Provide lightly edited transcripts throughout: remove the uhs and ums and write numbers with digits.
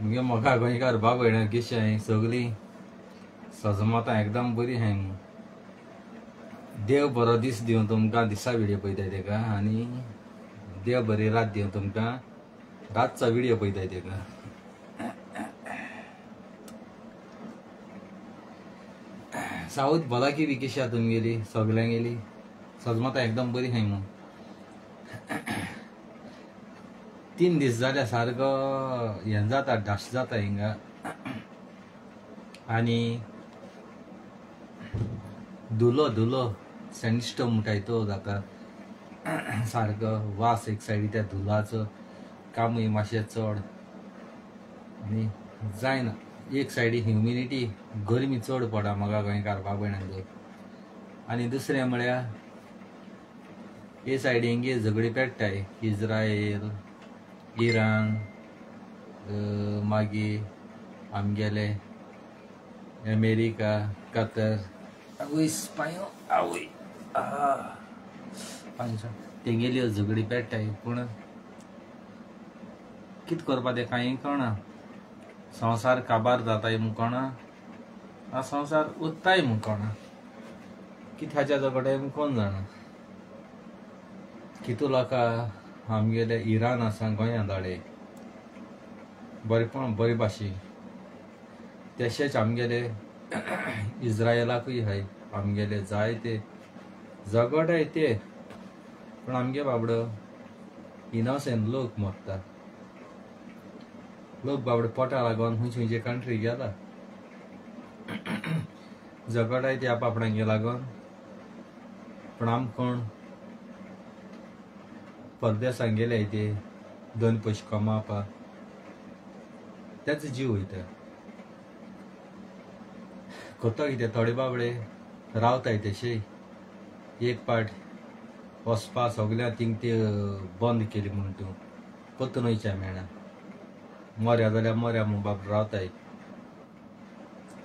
मुगे म्हाका गोंयकार बाब भयणां कशी हाय सगळीं सजमतां एकदम बरी हाय. देव बरो दीस दिवं तुमकां दिसा व्हिडिओ पळयताय तेका आनी देव बरी रात दिवं तुमकां रातचो व्हिडिओ पळयताय तेका. साऊथ भलाकी बी कशी आहा तुमगेली सगल्यांगेली सजमतां एकदम बरी हाय मग. 3 दीस जाल्या सारको हें जाता डास जाता हिंगा आनी धुलो सँडस्टोम म्हणटाय तो जाता सारको वास एक सायडी त्या धुलाचो कामूय मातशें चड आनी जायना एक सायडी ह्युमिडिटी गरमी चड पडा म्हाका गोंयकार बाब भयणांक. आनी दुसरें म्हळ्यार हे सायडींगे झगडी पेट्टाय इज्रायल इराण मागीर आमगेले अमेरिका कतर आवय स्पायो आवय तेंगेल्यो झगडी पेट्टाय पूण कित करपा ते कांय कळना. संवसार काबार जाताय म्हूण कळना संवसार उत्ताय म्हूण कळना कित्याच्या झगडे म्हूण कोण जाणा. कितू लोकां आमगेले इराण आसा गोंयां धाडे बरे भाशेन तशेंच आमगेले इज्रायलाकूय हाय आमगेले जायते झगड हाय ते पूण आमगे बाबडो इनोसेंट लोक मरता. लोक बाबडे पोटा लागोन खंयचे कंट्री गेला झगड हाय ते आपणांगे लागोन. पूण आम कोण परदेसांत गेले ते 2 पयशे कमावपाक तेच जीव वयता. कोतो कितें थोडे बाबडे रावताय तशे एक पाट वचपा सगळ्या थिंग ते बंद केली म्हूण तूं परतून वयच्या मेळना. मऱ्या जाल्यार मऱ्या म्हूण बाबडे रावताय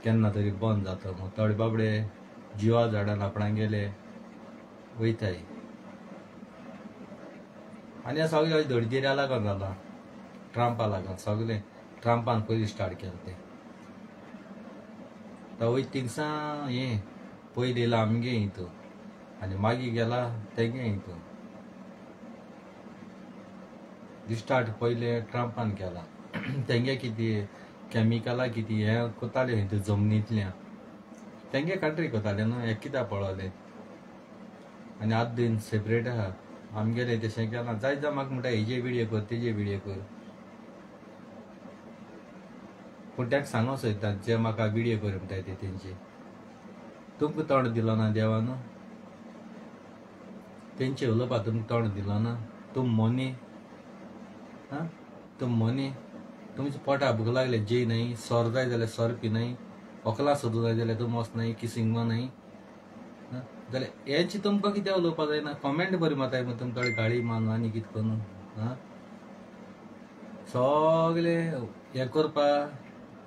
केन्ना तरी बंद जाता म्हूण. थोडे बाबडे जिवा झाडान आपणांगेले वयताय आनी सगळे धडजिऱ्या लागून जाला ट्रंपा लागून. सगळे ट्रंपान पयलीं स्टार्ट केलें तें वयत थिंगसा हें पयलीं येयला आमगे हितू आनी मागीर गेला तेंगे हितू. स्टार्ट पयलें ट्रंपान केला तेंगे कितें कॅमिकलां कितें हें कोताले हितू जमनींतल्यान तेंगे कंट्री कोताले न्हू हें कित्याक पळोवले आनी आतां दिन सेपरेट आहा. आमगेले तशें केलां जाय म्हाका म्हणटा हेजे व्हिडियो कर तेजे व्हिडियो कर पूण ताका सांगो सोदता जे म्हाका व्हिडियो कर म्हणटाय ते तेंचे. तुमकां तोंड दिलो ना देवान तेंचे उलोवपा तुमकां तोंड दिलो ना. तुम मोनी तुम मोनी तुमच्या पोटा भूक लागले जेय नाही सोर जाय जाल्यार सोर पिनाय ओकला सोदूं जाय जाल्यार तुम वचनाय किसिंग मानाय जाल्यार हेंची तुमकां कित्याक उलोवपा जायना. कॉमेंट बरी मारताय म्हूण तुमकां गाळी मारून आनी कितें करून सगळे हें करपा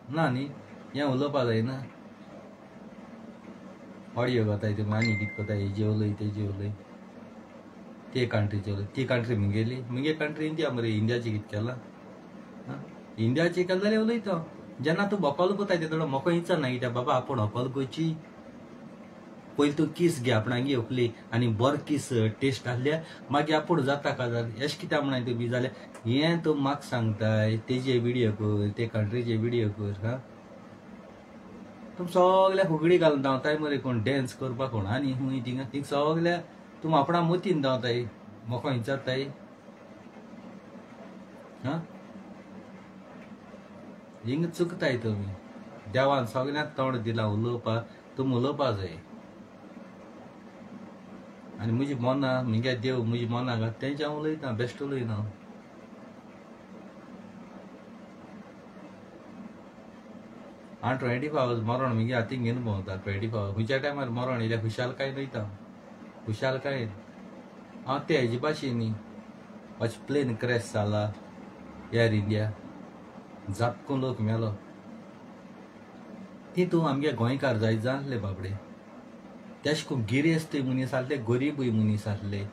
ना न्ही हें उलोवपा जायना. ऑडियो घाताय तुमी आनी कितें करताय हेजे उलय तेजे उलय ते कंट्रीचे उलय ती कंट्री मुगे कंट्री इंडिया मरे इंडियाची कितें केलां इंडियाची केलें जाल्यार उलयता. जेन्ना तूं होकोल कोताय तेन्ना म्हाका इच्छा ना कित्याक बाबा आपूण होकोल गोंयची पयलीं तूं किस घे आपणांगी आपली आनी बरो किस टेस्ट आहल्या मागीर आपूण जाता काजार अशें कित्याक म्हणाय तुमी जाल्यार हें तूं म्हाका सांगताय तेजे व्हिडियो कर ते कंट्रीचे व्हिडियो कर तुम सगल्या फुगडी घालून धांवताय मरे कोण डॅन्स करपाक कोण आनी खूंय थिंग सगल्या तुम आपणा मतीन धांवताय म्हाका विचारताय हिंग चुकताय तुमी. देवान सगल्यांक तोंड दिलां उलोवपाक तुमी उलोवपा जाय आनी म्हजी मोना मुगे देव म्हजी मोना घात तेंचे हांव उलयतां बेश्ट उलयना. हांव 24 आवर्स मरण मुगे हातीन घेवन भोंवता 24 आवर्स. खंयच्या टायमार मरण येयल्यार खुशालकाय वयता खुशालकाय हांव ते हेजे भाशेनी अशें प्लेन क्रॅश जाला एअर इंडिया जातको लोक मेलो तितू आमगे गोंयकार जाय जाणले बाबडे तेश खूब गिरेस्त मनीस आहले गरीबूय मनीस आहले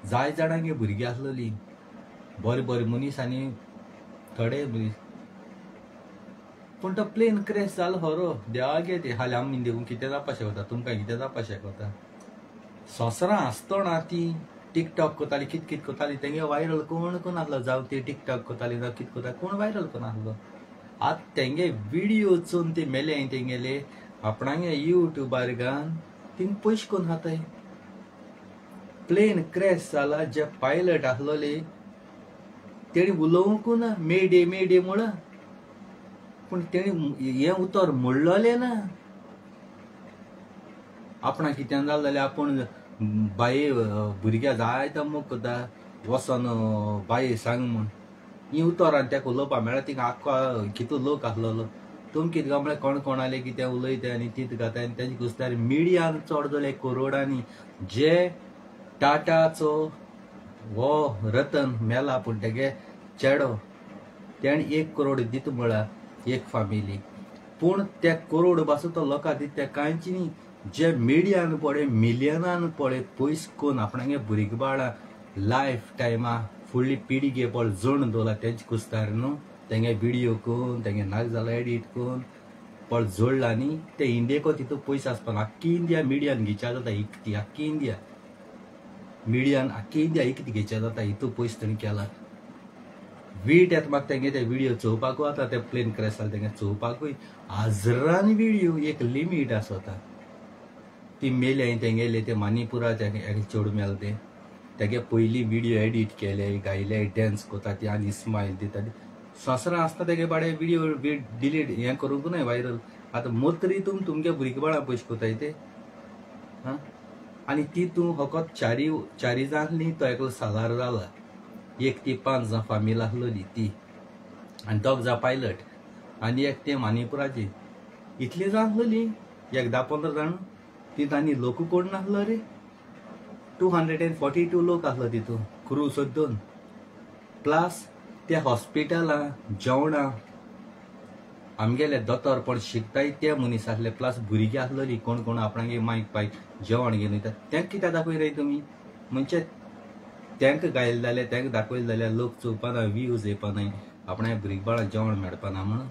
जाय जाणांगे भुरगीं आसलेलीं बरे बरे मनीस आनी थोडे पूण तो प्लेन क्रॅश जालो खरो देवागे ते हाल्या आमी देवून कितें जावपा शकता तुमकां कितें जावपा शकता सोसरां आसतना ती टिकटॉक कोताली कित कोताली तेंगे वायरल कोण आसलो जावं ती टिकटॉक कोताली जावं कित कोताली कोण वायरल कोण आसलो आत तेंगे व्हिडिओ चोवन ते मेले तेंगेले आपणागे युट्यूबार घान थिंग पयशे कोण खाताय प्लेन क्रॅश जाला जे पायलट आसलोले तेणी उलोवंक ना मेडे म्हण पूण तेणी हें उतर म्हणलोलें ना आपणा कितें जालें जाल्यार आपूण बाये भुरग्या जायतो मोग कोता वचोन बाये सांग म्हण ही उतरां तेका उलोवपा मेळ्ळा थिंगा आख्खो कितू लोक आसलोलो तुम कितें काय म्हळ्यार कोणाले कितें उलयता आनी तीत घाता आनी तेजे घुसल्यार मिडियान चड जाले करोडांनी जे टाटाचो वो रतन मेला पूण तेगे चेडो तेणें 1 करोड दित म्हळ्यार एक फॅमिली पूण ते करोड पासून तो लोकां दिता ते कांयच न्ही जे मिडियान पळय मिलियनान पळय पयस कोन्न आपणागे भुरगीं बाळां लायफ टायमा फुडली पिढी घे पळय जोडून दवरला तेंचे कुस्तार न्हू तेंगे व्हिडिओ कोन्न तेंगे नाक जालो एडिट कोन्न पळय जोडला न्ही ते इंडियेको तितू पयस आसपाना आख्खी इंडिया मिडियान घेवच्या जाता इकती आख्खी इंडिया मिडियान आख्खी इंडिया इकती घेवच्या जाता हितू पयस तेणी केला वीट येता म्हाका तेंगे ते व्हिडिओ चोवपाकूय आतां ते प्लेन क्रॅश जालें तेंगे चोवपाकूय हजारांनी व्हिडिओ एक लिमीट आसता ती मेले तेंगेले ते मानिपुरा तेगे चेडूं मेल ते तेगे पयलीं व्हिडिओ एडिट केले गायले डॅन्स कोता ती आनी स्मायल दिता सोसरां आसता तेगे बाडे व्हिडिओ डिलीट हें करूंक न्हय वायरल आतां मोत्री तुमगे भुरगीं बाळां पयशे कोताय ते हां आनी ती तूं फकत चारी जांतली तो एकलो सालार जाला 1 ते 5 जां फामील आसलोली ती आनी दोग जां पायलट आनी एक ते मानिपुराची इतली जां आसलोली 10-15 जाण ती तांणी लोक कोण नासलो रे 242 लोक आसलो तितू क्रू सोदून प्लस त्या हॉस्पिटलां जेवणां आमगेले दोतोर पण शिकताय ते मनीस आसले प्लस भुरगीं आसलोली कोण आपणागे मायक पायक जेवण घेवन वयता तेंका कित्याक दाखय रे तुमी म्हणजे तेंका गायले जाल्यार तेंका दाखयले जाल्यार लोक चोवपाना व्यूज येवपानाय आपणा भुरगीं बाळां जेवण मेळपाना म्हणून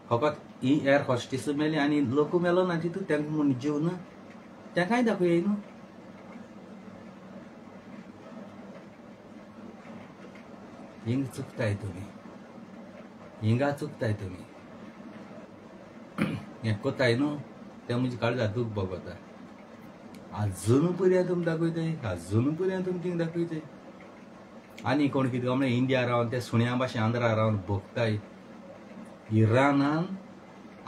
फकत ही एअर हॉस्टेस मेली आनी लोक मेलो ना तितू तेंका म्हूण जीव ना तेंकाय दाखय न्हू हिंग चुकताय तुमी हिंगा चुकताय तुमी हें कोताय न्हू तें म्हणजे काळजा दूख भोगता आजून पर्यंत तुमी दाखयताय आजून पर्यंत तुमी थिंग दाखयताय आनी कोण कितें म्हळ्यार इंडिया रावन ते सुण्या भाशेन आंध्रा रावन भोगताय इरानान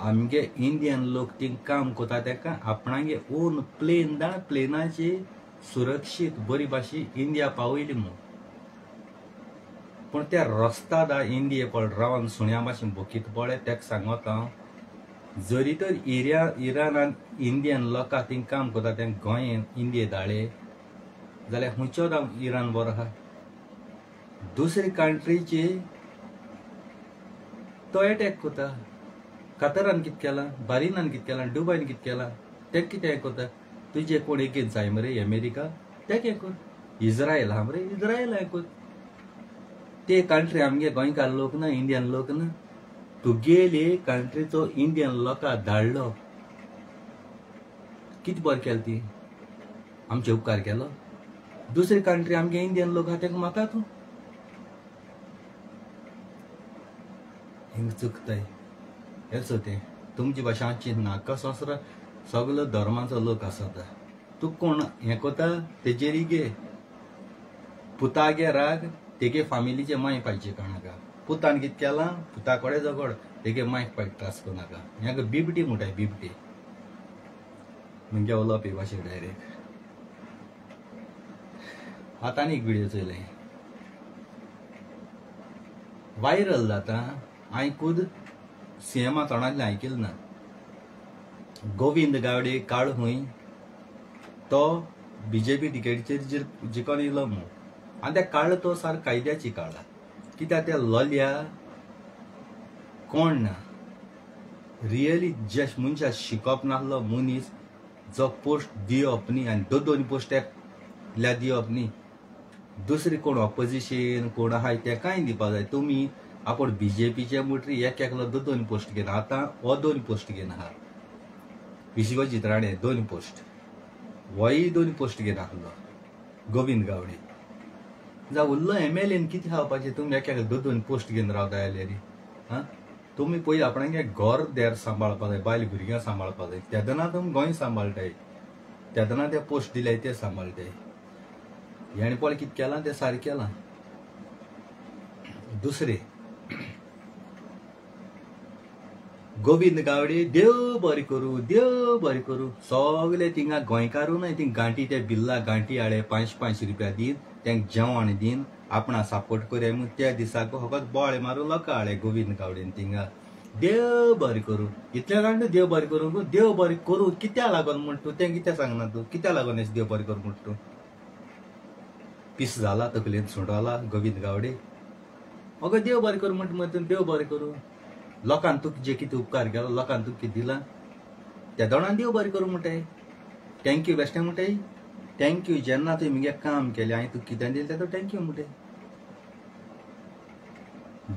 आमगे इंडियन लोक थिंग काम कोता तेका आपणागे ओन प्लेन दा प्लेनाचे सुरक्षीत बरी भाशी इंडिया पावयली म्हूण पूण त्या रस्ता दा इंडिये पळय रावन सुण्या भाशेन भोगीत पळय तेका सांगत हांव जरी तर इरानान इंडियन लोकां थिंग काम कोता तें गोंयेन इंडिये धाडले जाल्यार खंयचो इरान बरो आहा दुसरे कंट्रीचे तो एटॅक कोता कतरान कितें केलां बारिनान कितें केलां दुबयन कितें केलां तें कितें कोता तुजे कोण एकेन जाय मरे अमेरिका तेक हें कोर इज्रायल हा मरे इज्रायल हें कोर ते कंट्री आमगे गोंयकार लोक ना इंडियन लोक ना तुगेले कंट्रीचो इंडियन लोकां धाडलो कितें बरें केलें ती आमचे उपकार केलो दुसरी कंट्री आमगे इंडियन लोक आहा तेका माता तूं हिंग चुकताय हेच होते तुमची भाशा हांची नाका सोसरा सगलो धर्माचो लोक आसता तूं कोण हें कोता तेजेर गे पुतागे राग तेगे फामिलीचे माय पाहिजे कोणाका पुतान कितें केलां पुता कोडे झगड तेगे मायक पायक त्रास कोनाका हेका बिबटी म्हणटाय बिबटी म्हणजे उलोवप ही भाशेक डायरेक्ट आतां आनी एक व्हिडिओ चोयलें वायरल जाता हांवें खुद सीएमा तोंडांतलें आयकिल्लें ना गोविंद गावडे काळ खूंय तो बीजेपी टिकेटीचेर जिखोन येयलो म्हूण आनी त्या काळ तो सार कायद्याची काळा कित्याक त्या लोलया कोण ना रियली जे मनशा शिकप नासलो मनीस जो पोस्ट दिवप न्ही आनी दोन पोस्ट एकल्या दिवप न्ही दुसरी कोण ऑपोजिशन कोण आहाय ते कांय दिवपा जाय तुमी आपण बीजेपीचे मुटरी एक एकलो दोन पोस्ट घेना आतां हो 2 पोस्ट घेना आहा विश्वजीत राणे 2 पोस्ट वय 2 पोस्ट घेना आहलो गोविंद गावडे जावं उरलो MLA कितें खावपाचें तुमी एक एकलो 2 पोस्ट घेवन रावता जाल्यार हा तुमी पयलीं आपणागे घर देर सांबाळपा जाय बायल भुरग्यां सांबाळपा जाय तेदना तुमी गोंय सांबाळटाय तेदना ते पोस्ट दिल्याय ते सांबाळटाय हेणे पळय कितें केलां तें सारकें केलां दुसरें गोविंद गावडे देव बरें करूं सगळे थिंगा गोंयकारू न्हय थिंग गांठी ते बिल्ला गांठी हाडे 500 रुपया दीन तेंक जेवण दीन आपणा सपोर्ट करया म्हूण त्या दिसाक फकत बोळे मारून लोकां हाडे गोविंद गावडेन थिंगा देव बरें करूं इतले जाण देव बरें करूं देव बरें करूं कित्या लागून म्हण तूं तें कित्या सांगना तूं कित्या लागून अशें देव बरें करूं म्हण तूं पीस जाला तकलेन सुटला गोविंद गावडे अगो देव बरें करूं म्हणटा देव बरें करूं लोकांक तुका जे कितें उपकार केलो लोकांक तुका कितें दिलां त्या दोणांक देव बरें करूं म्हणटाय थँक्यू बेश्टें म्हणटाय थँक्यू जेन्ना तुवें म्हगे काम केलें हांवें तुका कितें दिलें तें थँक्यू म्हणटाय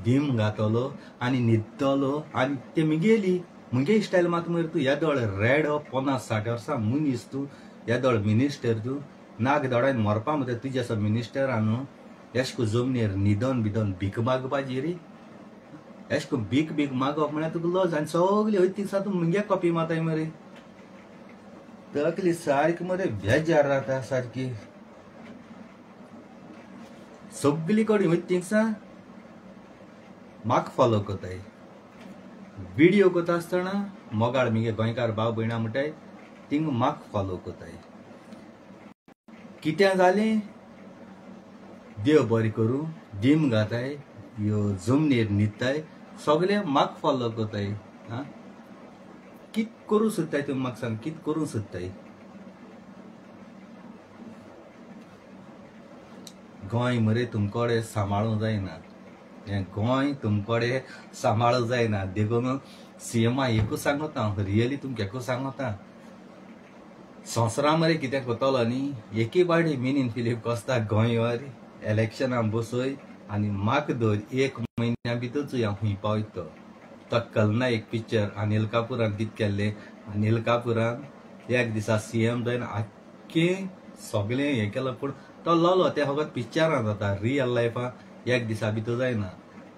दिम घातलो आनी न्हिदतलो आनी ते म्हगेली म्हगे स्टायल मात मरे तूं येदोळ रेड 50-60 वर्सां मनीस तूं येदोळ मिनिस्टर तूं नाग दोळ्यान मरपा मरे तुजे असो मिनिस्टर न्हू एशको जमनीर न्हिदोन भिदोन भीक मागपाची रे एशको भीक मागप म्हळ्यार तुका लज आनी सगळी हय दिसा तूं म्हगे कॉपी माताय मरे तकली सारकी मरे बेजार जाता सारकी सगळी कडेन हय थिंगसा म्हाका फॉलो कोताय व्हिडिओ कोता आसतना मोगाळ म्हगे गोंयकार भाव भयणां म्हणटाय थिंग म्हाका फॉलो कोताय कितें जालें देव बरें करूं दिम घाताय ह्यो जमनीर न्हिदताय सगळे म्हाका फॉलो कोताय हा कित करूं सोदताय तुमी म्हाका सांग कित करूं सोदताय गोंय मरे तुमकोडे सांबाळूं जायना हें गोंय तुमकोडे सांबाळूं जायना देखून CM एकूच सांगता रियली तुमकां एकूच सांगता संवसारा मरे कितें कोतलो न्ही एके पावटी मिनीन फिलीप कोस्ता गोंयवर इलेक्शनां बसय आनी म्हाका दर 1 म्हयन्या भितरच हांव खूंय पावयतो तो कलना एक पिक्चर अनिल कापुरान कितें केल्लें अनिल कापुरान एक दिसा CM जावन आख्खें सगळें हें केलां पूण तो लोलो तें फकत पिक्चरां जाता रियल लायफान एक दिसा भितर जायना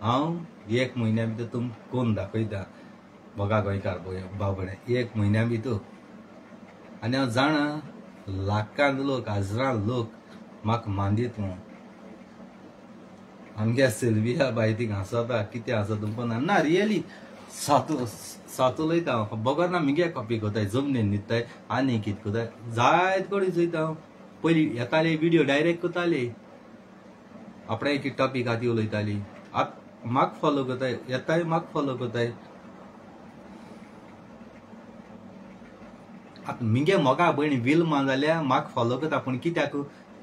हांव 1 म्हयन्या भितर तुमकां कोन्न दाखयता बघा गोंयकार भाव भयण 1 म्हयन्या भितर आनी हांव जाणा लाखान लोक हजारां लोक म्हाका मांदीत म्हणून आमगे सिल्विया बाय ती हांसता कितें हांसता तुमकां ना रियली सात उलयता हांव बगोना म्हगे कॉपी कोताय जमनीन न्हिदताय आनी कितें कोताय जायत कडेन चोयता हांव पयलीं येताले व्हिडिओ डायरेक्ट कोताले आपणें एक टॉपीक आदी उलयताली आतां म्हाका फॉलो कोताय येताय म्हाका फॉलो कोताय आतां म्हगे मोगा भयण विल्मा जाल्यार म्हाका फॉलो कोता पूण कित्याक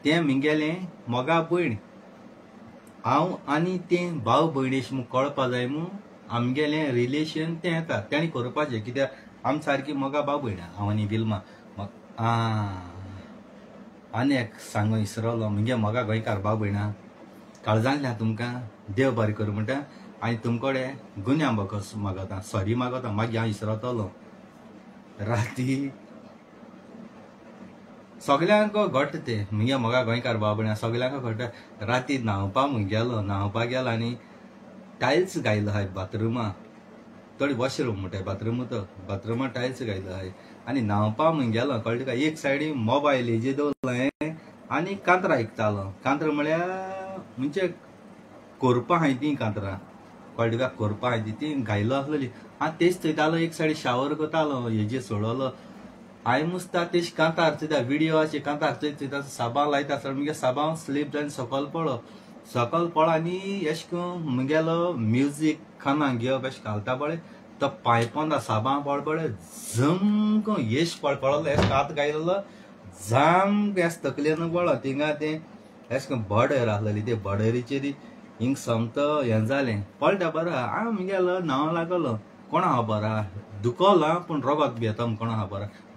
तें म्हगेलें मोगा भयण हांव आनी तें भाव भयणेश म्हूण कळपा जाय म्हूण आमगेलें रिलेशन तें येता तेणी करपाचें कित्याक आमी सारकी मोगा भाव भयण हांव आनी विल्मा आनी एक सांगूं विसरलो म्हगे मोगा गोंयकार भाव भयणां काळजांतल्यान तुमकां देव बरें करूं म्हणटा आनी तुमकोडे गुन्या मागता सॉरी मागता मागीर हांव विसरतलो राती सगळ्यांक घडटा ते म्हगे मोगा गोंयकार भाव भयणां सगळ्यांक घडटा राती न्हांवपाक गेलो आनी टायल्स घायलो आहाय बाथरुमा थोडी वॉशरूम म्हणटाय बाथरुमा टायल्स घायलो आहाय आनी न्हांवपा म्हूण गेलो कळटा काय एक सायडीन मोबायल हेजेर दवरलो आनी कांतरां आयकतालो कांतरां म्हळ्यार म्हणजे कोरपा हाय ती कांतरां कळटा काय कोरपा हाय ती घायलो आसलेली आनी तेच चयतालो एक सायडी शावर करतालो हेजेर सोडलो हांवें मुस्ता तेश कांतार चयता व्हिडिओचे कांतार चयता साबां लायता आसतना म्हगे साबां स्लीप जावन सकयल पळो आनी एश करून म्हगेलो म्युजीक खाना घेवप एश घालता पळय तो पायपोंदा साबां पळय झम करून येश पळलो एश कात गायलो जाम एश तकलेन पळो थिंगा तें एश करून बॉर्डर आसलेली ते बॉर्डरीचेर हिंग सोमतो हें जालें पळटा बरो हांव म्हगेलो न्हांव लागलो कोणा हा बरा दुखोला पूण रोगत बी येता कोणा हा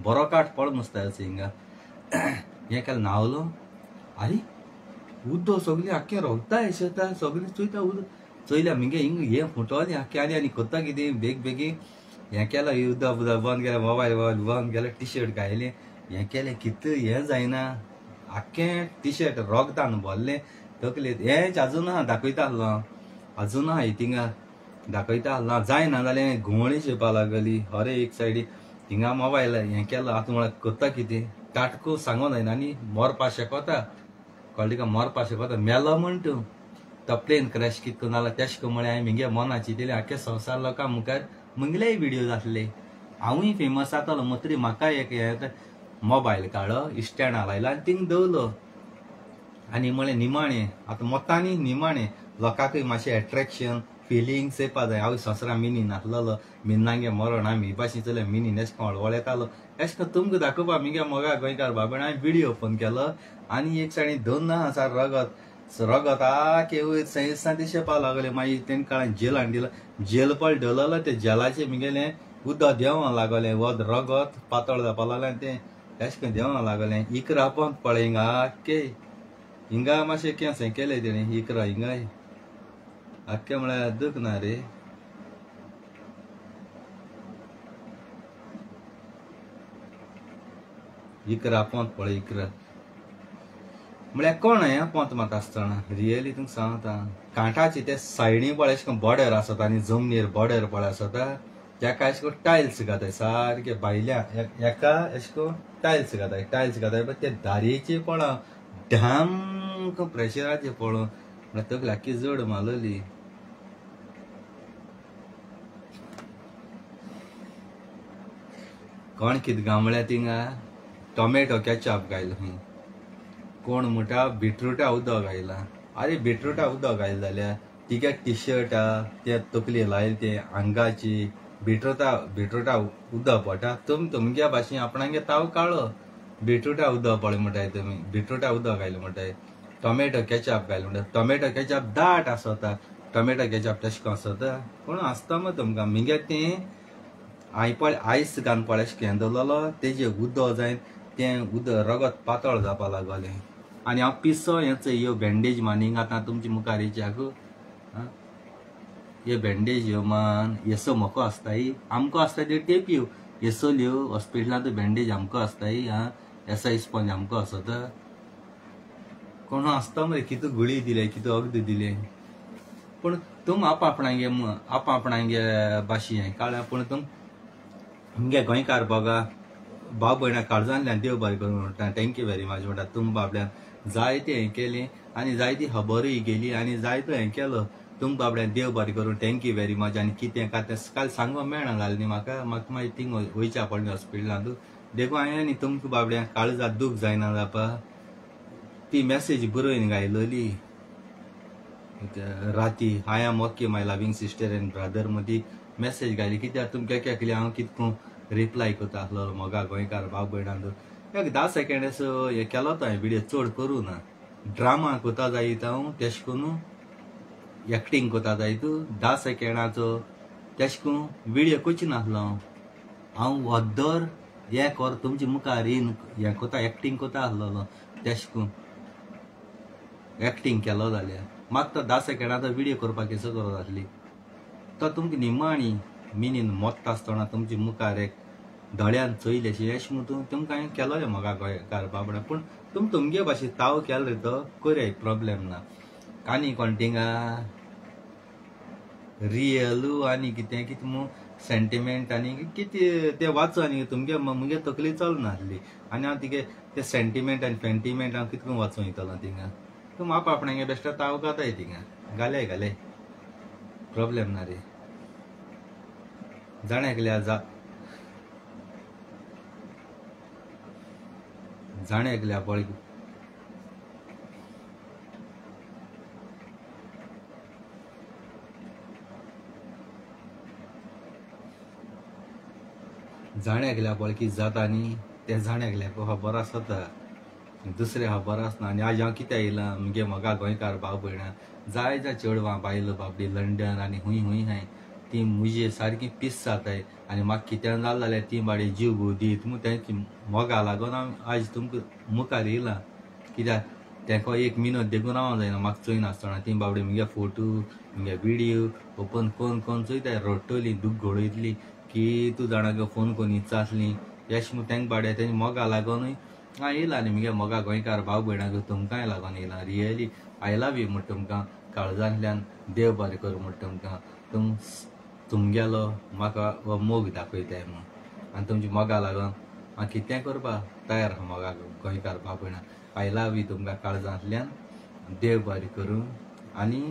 बरो काट पळ नुस्त्याचो हिंगा हें केलें न्हांवलो आरे उदो सगळी आख्खें रोगता येता सगळी चोयता उदो चोयल्या मिगे हिंग हे फुटोले आख्खे आनी कोत्ता कितें बेगीन हें केलां उदक बंद केलें मोबायल बंद केलें टी शर्ट घायलें हें केलें कितें हें जायना आख्खें टी शर्ट रोगतान भरलें तकलें हेंच आजून आहा दाखयता आसलो आजून आहा हितिंगा दाखयता आसलो जायना जाल्यार घुंवळी शिवपा लागली हर एक सायडी हिंगा मोबायल हें केलो आतां म्हळ्यार कोत्ता कितें ताटको सांगो जायना आनी मरपा शेकोता कळ्ळें तुका मरपा शेकोता मेलो म्हण तूं तो प्लेन क्रॅश कितें करून जालो तेश को म्हळ्यार हांवें मिगे मनाची दिली आख्या संवसार लोकां मुखार मुगेलेय व्हिडिओ जातले हांवूय फेमस जातालो मत्री म्हाका एक मोबायल काडलो स्टँडा लायलो आनी थिंग दवरलो आनी म्हळें निमाणें आतां मोतांनी निमाणें लोकांकय मातशें एट्रॅक्शन फिलिंग्स येवपा जाय हांव संवसारा मिनी नासलोलो मिनांगे मरण आमी भाशेन चलय मिनीन एश कोण हळवळ येतालो एश कोन्न तुमकां दाखोवपा मिगे मोगा गोंयकार बाबण हांवें व्हिडिओ ओपन केलो आनी एक सायडीन 2,000 रगत आख्खे वयर सैसां दिसपा लागले मागीर तेंकां जेलान दिलो जेल पळ ढवललो ते जेलाचे मिगेलें उदक देंवों लागलें वद रगत पातळ जावपा लागलें आनी तें एश कोन्न देंवों लागलें इकरा पोंत पळय हिंगा आख्खे हिंगा मातशें केंसें केलें तेणें इकरा हिंगाय आख्खें म्हळ्यार दूख ना रे इकरा पोंत पळय इकरा म्हळ्यार कोण हें पोंत मात आसतना रियली तुमकां सांगता कांठाची ते सायडीन पळय अशें करून बॉर्डर आसता आनी जमनीर बॉर्डर पळय आसता तेका अशें करून टायल्स घाताय सारके भायल्या एका अशें करून टायल्स घाताय पण ते दारयेचे पळोवन ढाम प्रेशराचे पळोवन म्हळ्यार तकली आख्खी जड मारलेली कोण कितें गा म्हळ्यार थिंगा टोमॅटो कॅचअप घायलो खंय कोण म्हणटा बिटरूटा उदक घायला अरे बिटरूटा उदक घायलें जाल्यार तिगे टी शर्टा ते तकली लायले ते आंगाची बिटरूटा उदक पडटा तुमगे भाशेन आपणागे ताव काळो बिटरूटा उदक पळय म्हणटाय तुमी बिटरूटा उदक घायलें म्हणटाय टोमॅटो कॅचअप घायलें म्हणटा टोमॅटो कॅचअप दाट आसता टोमॅटो कॅचअप तशें करून आसता पूण आसता मग तुमकां मिगे तें हांवें पळय आयस घालून पळय अशें घेवन दवरलेलो तेजें उदक जायन तें उदक रगत पातळ जावपा लागलें आनी हांव पिसो हेचो ह्यो बँडेज मान हिंगा आतां तुमच्या मुखार हेच्याक ह्यो बँडेज ह्यो मान येसो मोको आसताय आमको आसता त्यो टेप्यो येसोल्यो हॉस्पिटलांत बँडेज आमको आसताय एसआय स्पॉंज आमको आसता कोण आसता मरे कितें गुळी दिले कितें वखद दिले पूण तुम आपणांगे भाशेन काळ्या पूण तुम मुगे गोंयकार बघा भाव भयणां काळजांतल्यान देव बरें करूं म्हणटा थँक्यू व्हेरी मच म्हणटा तुम बाबड्यान जायतें हें केलें आनी जायती खबरूय गेली आनी जायतो हें केलो तुम बाबड्यान देव बरें करूं थँक्यू व्हेरी मच आनी कितें कातें काल सांगो मेळना जालें न्ही म्हाका मागीर थिंग वयच्या पडलें हॉस्पिटलांत देखून हांवें आनी तुमकां बाबड्यान काळजाक दूख जायना जावपा ती मॅसेज बरोवन घायलोली राती I am okay my loving sister and brother मदीं मॅसेज घायली कित्याक तुमकां केली हांव कितको रिप्लाय करता आसलो मोगा गोंयकार भाव भयणांक एक 10 सेकंड असो हे केलो तो हांवें व्हिडिओ चड करूं ना ड्रामा कोता जायत हांव तेश करून एक्टींग कोता जायत 10 सेकंडाचो तेश करून व्हिडिओ करची नासलो हांव वद्दर हें कर तुमच्या मुखार येवन हें कोता एक्टींग कोता आसलेलो तेश करून एक्टींग केलो जाल्यार मात 10 सेकंडाचो व्हिडिओ करपाक कसो करत आसली तो तुमकां निमाणी मिनीन मोत्ता आसतना तुमच्या मुखार एक दोळ्यान चोयले अशें म्हणून तुमकां हांवें केलोलें म्हाका गोंयकार बाबडा पूण तुमगे भाशेन ताव केलो रे तो कोरय प्रॉब्लेम ना आनी कोण थिंगा रियलू आनी कितें कितें मू सेंटिमेंट आनी कितें तें वाचो आनी तुमगे मुगे तकली चलना आसली आनी हांव तिगे ते सेंटिमेंट आनी फेंटिमेंट हांव कितको वाचूं वयतलो थिंगा तुम आपणागे बेश्टा ताव काताय थिंगा घाले प्रॉब्लेम ना रे जाण्याकल्या जाण्याकल्या पळय जाण्याकल्या पळय कितें जाता न्ही ते जाण्याकल्याक खबर आसता दुसरे खबर आसना आनी आज हांव कितें येयलां मुगे म्हाका गोंयकार भाव भयणां जाय चेडवां बायलो बाबडी लंडन आनी हुंय हाय ती मुजे सारकी पीस जाताय आनी म्हाका कितें जालें जाल्यार ती बाडी जीव दीत म्हूण तेंची मोगा लागून हांव आज तुमकां मुखार येयलां कित्याक तेका एक मिनट देखून रावंक जायना म्हाका चोय नासतना ती बाबडे मुगे फोटो मुगे व्हिडियो ओपन कोण चोयताय रडटली दूख घडयतली की तूं जाणांक फोन कोन इचासली यश तेंक बाड्या तेंच्या मोगा लागूनय हांव येयला न्ही मुगे मोगा गोंयकार भाव भयणाक तुमकांय लागून येयला रियली आय लव यू म्हणटा तुमकां काळजांतल्यान देव बरें कर म्हणटा तुमकां तुमगेलो म्हाका हो मोग दाखयताय म्हूण आनी तुमच्या मोगा लागून हांव कितें करपाक तयार आहा मोगा गोंयकार भाव भयणाक आय लव यू तुमकां काळजांतल्यान देव बरें करूं आनी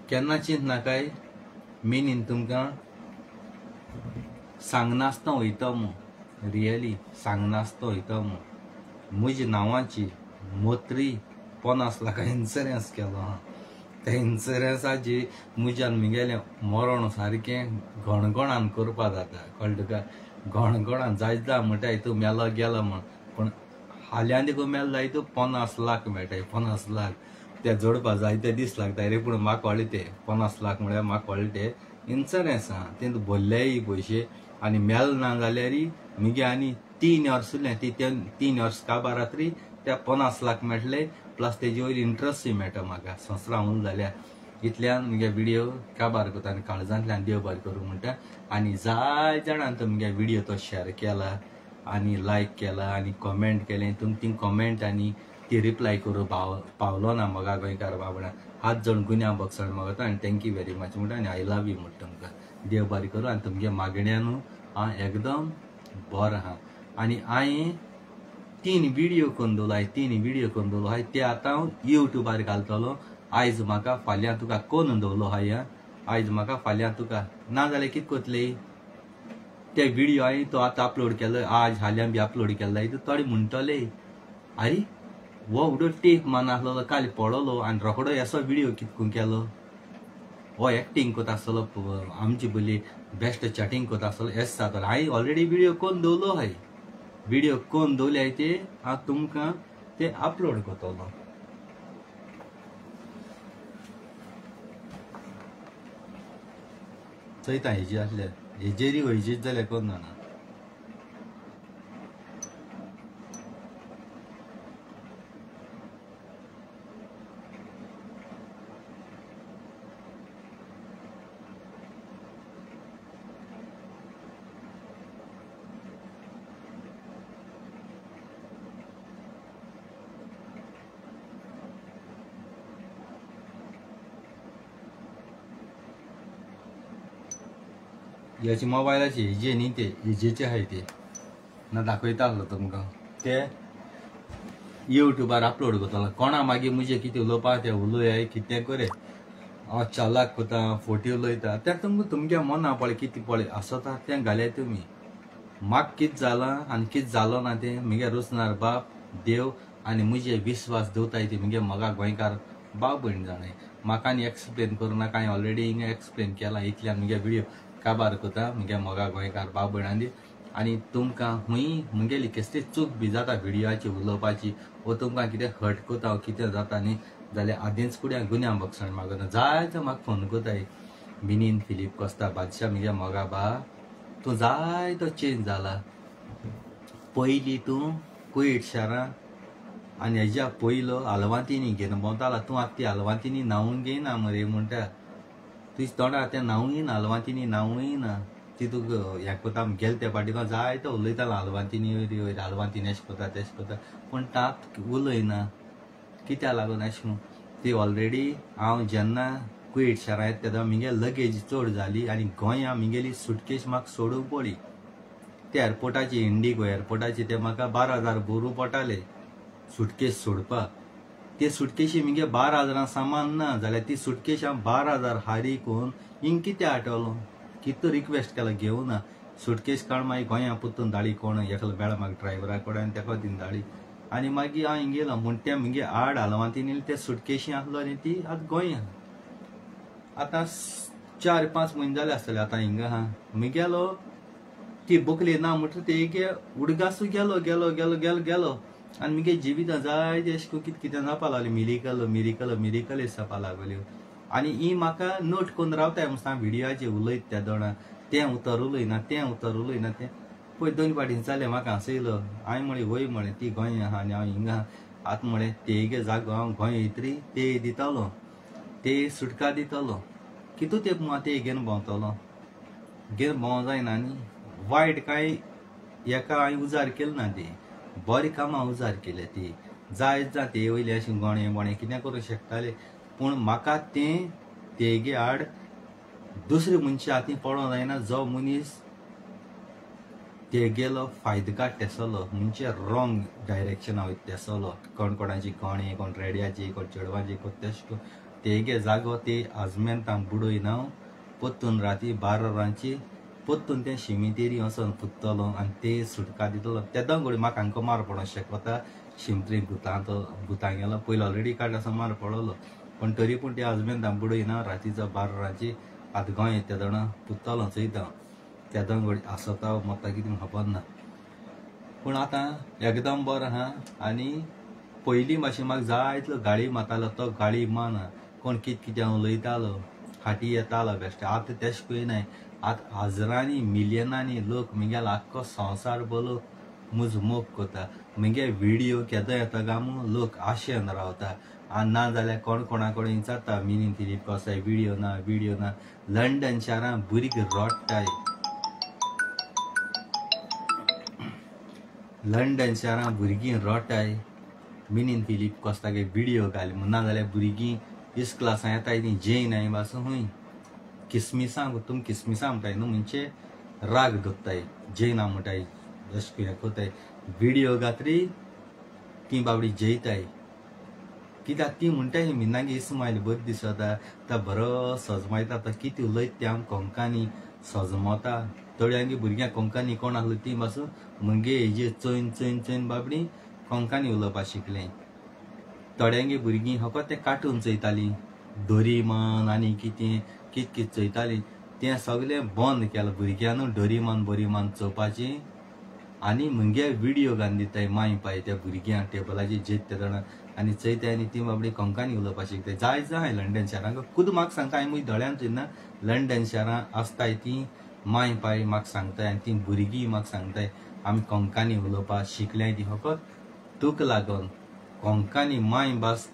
केन्ना चिंत नाकाय मिनीन तुमकां सांगनासतना वयता म्हूण रियली सांगनासतना वयता म्हूण म्हज्या नांवाची मोत्री 50 लाख इन्शुरन्स केलो हा त्या इन्शुरन्साची म्हज्यान मुगेलें मरण सारकें घणघणान करपा जाता कळ्ळें तुका घणघणान जायत म्हणटाय तूं मेलो गेलो म्हण पूण हाल्यान देखून मेलो जाय तूं 50 लाख मेळटाय 50 लाख ते जोडपा जाय ते दीस लागताय रे पूण म्हाका व्हडले ते 50 लाख म्हळ्यार म्हाका व्हडले ते इन्शुरन्स आहा तें भरलेय पयशे आनी मेल ना जाल्यार मुगे आनी 3 वर्स उरलें ती 3 वर्स काबार तरी त्या 50 लाख मेळटले प्लस तेजे वयर इंट्रस्टूय मेळटा म्हाका संवसारा उरलें जाल्यार इतल्यान मुगे व्हिडियो काबार करता आनी काळजांतल्यान देव बरें करूं म्हणटा आनी जाय जाणांन तो मुगे व्हिडियो तो शेअर केला आनी लायक केला आनी कॉमेंट केलें तुमची कॉमेंट आनी ती रिप्लाय करूं पावलो ना मोगा गोंयकार बाबडा हात जोडून गुन्या बक्षण मागता आनी थँक्यू व्हेरी मच म्हणटा आनी आय लव यू म्हणटा तुमकां देव बरें करूं आनी तुमगे मागण्यांनू हांव एकदम बरो आहा आनी हांवें 3 व्हिडियो करून दवरलो हांवें 3 व्हिडियो करून दवरलो हाय ते आतां हांव युट्यूबार घालतलो आयज म्हाका फाल्यां तुका कोन्न दवरलो हाय आयज म्हाका फाल्यां तुका ना जाल्यार कितें कोतले ते व्हिडियो हांवें तो आतां अपलोड केलो आज हाल्यां बी अपलोड केलो थोडे म्हणटले अरे वो उडो टेप मान आसलो काल पडलो आनी रोखडो असो व्हिडियो कितकून केलो हो एक्टींग कोता आसतलो आमची बरी बेस्ट चॅटिंग कोता आसतलो एस जातालो हांवें ऑलरेडी व्हिडियो कोन्न दवरलो हाय व्हिडियो कोन्न दवरले ते हांव तुमकां ते अपलोड करतलो चयता हेजी आसल्यार हेजेरी वयचीच जाल्यार कोन्न ना याची मोबायलाची हेजे न्ही ते हेजेचे आहाय ते ना दाखयता आसलो तुमकां ते युट्यूबार अपलोड करतलो कोणा मागीर म्हजे कितें उलोवपा ते उलोय कितें करे हांव चालाक कोता फोटी उलयता तें तुमगे मना पळय कितें पळय आसता तें घाले तुमी म्हाका कितें जालां आनी कितें जालो ना तें मुगे रुचनार बाप देव आनी म्हजे विश्वास दवरताय ते मुगे मोगा गोंयकार भाव भयण जाणाय म्हाका आनी एक्सप्लेन करूं नाका हांवें ऑलरेडी हिंगा एक्सप्लेन केला इतल्यान मुगे व्हिडियो काबार कोता मुगे मोगा गोंयकार भाव भयणांनी आनी तुमकां हूंय मुगेली कसली चूक बी जाता व्हिडियोची उलोवपाची वो तुमकां कितें हर्ट कोता वो कितें जाता न्ही जाल्यार आदींच फुड्यान गुन्या बक्षण मागता जाय तो म्हाका फोन कोताय बिनीन फिलीप कोस्ता बादशाह मुगे मोगा बा तूं जाय तो चेंज जाला पयलीं तूं कुयट शारां आनी हेज्या पयलो आलवांतीनी घेवन भोंवतालो तूं आतां ती आलवांतीनी नांवून घेयना मरे म्हणटा तुज तोंडार तें नांवूय ना आलवांतीनी नांवूय ना ती तुका हें कोता गेले त्या फाटीं जाय तो उलयतालो आलवांतीनी वयर आलवांतीन एशें कोता तेशें कोता पूण तात उलयना कित्या लागून अशें ती ऑलरेडी हांव जेन्ना कुयट शारां येता तेन्ना मुगे लगेज चड जाली आनी गोंयां मुगेली सुटकेस म्हाका सोडूंक पडली त्या एअरपोर्टाची इंडिगो एअरपोर्टाची ते म्हाका 12,000 भरूं पडटाले सुटकेस सोडपाक ते सुटकेशी मुगे 12,000 सामान ना जाल्यार ती सुटकेस हांव 12,000 हारी कोन्न हिंग कितें आटवलो कितें रिक्वेस्ट केला घेवं ना सुटकेस काण मागीर गोंयां पुत्तून धाडी कोण एकलो मेळ्ळा म्हाका ड्रायव्हरा कडेन आनी तेका दिन धाडी आनी मागीर हांव हिंग गेलो म्हण ते मुगे आड आलवांतीन येयले ते सुटकेशी आसलो आनी ती आतां गोंयां आतां 4-5 म्हयने जाले आसतले आतां हिंगा आहा मुगेलो ती बोकली ना म्हणटा ते उडगासू गेलो गेलो गेलो गेलो गेलो आनी मुगे जिवितां जाय ते अशें कितें कितें जावपा लागलें मिरिकल जावपा लागल्यो आनी ही म्हाका नोट करून रावताय म्हणटा व्हिडियोचेर उलयता त्या दोना तें उतर उलयना तें पळय दोन फाटीं जालें म्हाका हांसयलो हांवें म्हळें वय म्हळें ती गोंय आहा आनी हांव हिंगा आतां म्हळें ते जागो हांव गोंय येतरी ते दितालो ते सुटका दितालो कितू तेंप मुआ ते घेवन भोंवतलो घेवन भोंव जायना न्ही वायट कांय हेका हांवें उजार केलो ना ते बरें कामां उजार केले ती जाय जा ते वयले अशें गोणे बोणे कितें करूं शकताले पूण म्हाका तें तेगे आड दुसरे मनशा हातीं पडों जायना जो मनीस तेगेलो फायदो काड तेसलो म्हणजे रॉंग डायरेक्शना वयता तेसलो कोण कोणाची गोणे कोण रेड्याची कोण चेडवाची कोण तेश तेगे जागो ते आजमेंतां बुडयना पोत्तून राती 12 वरांची पोत्तून ते शिमितेरी वचोन फुत्तलो आनी ते सुटका दितलो तेदो घडी म्हाका हांकां मार पडों शकता शिमतरी भुतां गेलो पयलो ऑलरेडी काड असो मार पडलो पण तरी पूण ते आजमेंतां बुडयना रातीचो 12 वरांची आतां गोंय तेदोण फुत्तलो चयता तेदो घडी आसता मता कितें खबर ना पूण आतां एकदम बरो आहा आनी पयलीं भाशेन म्हाका जाय तितलो गाळी मारतालो तो गाळी माना कोण कितें उलयतालो फाटी येतालो बेश्ट आतां तेश पळयनाय आतां हजारांनी मिलियनांनी लोक म्हगेलो आख्खो संवसार बोलो मुज मोग कोता म्हगे व्हिडियो केदो येता गामू लोक आशेन रावता आनी ना जाल्यार कोण कोणा कडेन जाता मिनी फिलीप कोसाय व्हिडियो ना लंडन शारां भुरगीं रोडटाय लंडन शारां भुरगीं रोडटाय मिनीन फिलीप कोस्तागे व्हिडियो घाल ना जाल्यार भुरगीं इस्क्लासां येताय तीं जेयनाय बासूं हूंय किसमिसां तुम किसमिसां म्हणटाय न्हू म्हणजे राग दोत्ताय जेयना म्हणटाय अशें हें कोताय व्हिडियो घातरी ती बाबडी जयताय कित्याक ती म्हणटाय मिनागे इस्मायल बरो दिसता तो बरो सजमायता तो कितें उलयता ते आम कोंकणी सजमोता थोड्यांगे भुरग्यांक कोंकणी कोण आहलो ती पासून म्हगे हेजेर चोयन बाबडी कोंकणी उलोवपाक शिकलें थोड्यांगे भुरगीं फकत ते कार्टून चयतालीं डोरीमन आनी कितें चयतालीं तें सगळें बंद केलां भुरग्यांनी डोरीमन बोरीमन चोवपाचें आनी म्हगे व्हिडियो घालून दिताय माय पाय त्या भुरग्यांक टेबलाचेर जेत तेदोण आनी चयताय आनी ती बाबडी कोंकणी उलोवपाक शिकताय जाय जाय लंडन शारांक खुद म्हाका सांगता हांवें दोळ्यान चोयना लंडन शारां आसताय ती माय पाय म्हाका सांगताय आनी ती भुरगीं म्हाका सांगताय आमी कोंकणी उलोवपाक शिकल्याय ती फकत तुका लागोन कोंकणी माय भास